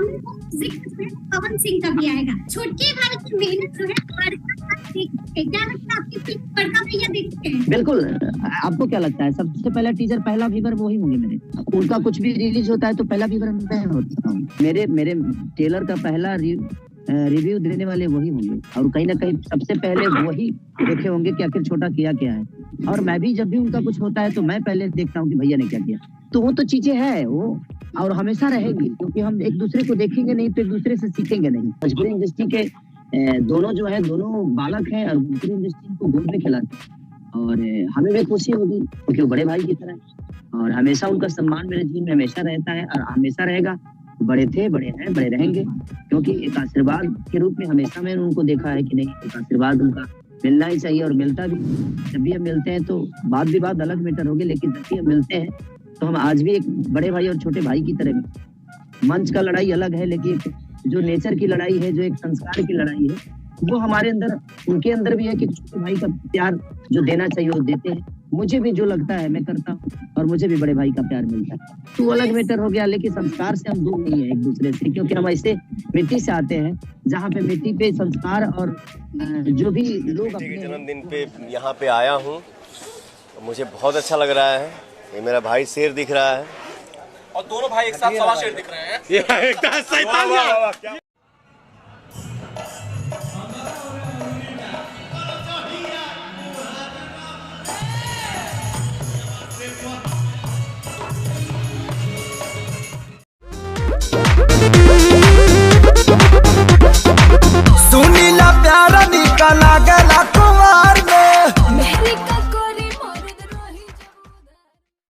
सामने वो जिक्र जो है पवन सिंह का भी आएगा। छोटे भाई की मेहनत जो है क्या लगता है आपकी फिल्म बड़का भैया देखते हैं? बिल्कुल। आपको क्या लगता है सबसे पहला टीजर पहला व्यूवर वही होंगे मेरे? उनका कुछ भी रिलीज होता है तो पहला व्यूवर मैं होता हूँ। मेरे ट्रेलर का पहला रिव्यू देने वाले वही होंगे और कहीं ना कहीं सबसे पहले वही देखे होंगे कि आखिर छोटा किया क्या है। और मैं भी जब भी उनका कुछ होता है तो मैं पहले देखता हूँ कि भैया ने क्या किया। तो वो तो चीजें है वो और हमेशा रहेगी, क्योंकि हम एक दूसरे को देखेंगे नहीं तो एक दूसरे से सीखेंगे नहीं। भोजपुरी इंडस्ट्री के दोनों जो है दोनों बालक हैं और भोजपुरी इंडस्ट्री को गोद में खिलाते हैं और हमें भी खुशी होगी क्योंकि वो बड़े भाई की तरह और हमेशा उनका सम्मान मेरे जीवन में हमेशा रहता है और हमेशा रहेगा। बड़े थे, बड़े हैं, बड़े रहेंगे, क्योंकि एक आशीर्वाद के रूप में हमेशा मैंने उनको देखा है कि नहीं एक आशीर्वाद उनका मिलना ही चाहिए और मिलता भी। जब भी हम मिलते हैं तो बात विवाद अलग मैटर होगी, लेकिन जब भी हम मिलते हैं तो हम आज भी एक बड़े भाई और छोटे भाई की तरह। मंच का लड़ाई अलग है, लेकिन जो नेचर की लड़ाई है, जो एक संस्कार की लड़ाई है, वो हमारे अंदर उनके अंदर भी है कि छोटे भाई का प्यार जो देना चाहिए वो देते हैं। मुझे भी जो लगता है मैं करता हूँ और मुझे भी बड़े भाई का प्यार मिलता है। तो अलग मैटर हो गया, लेकिन संस्कार से हम दूर नहीं है एक दूसरे से, क्योंकि हम ऐसे मिट्टी से आते हैं जहाँ पे मिट्टी पे संस्कार और जो भी लोग अपने जन्मदिन पे यहाँ पे आया हूँ, मुझे बहुत अच्छा लग रहा है। ये मेरा भाई शेर दिख रहा है और दोनों भाई एक साथ सवा शेर दिख रहे हैं।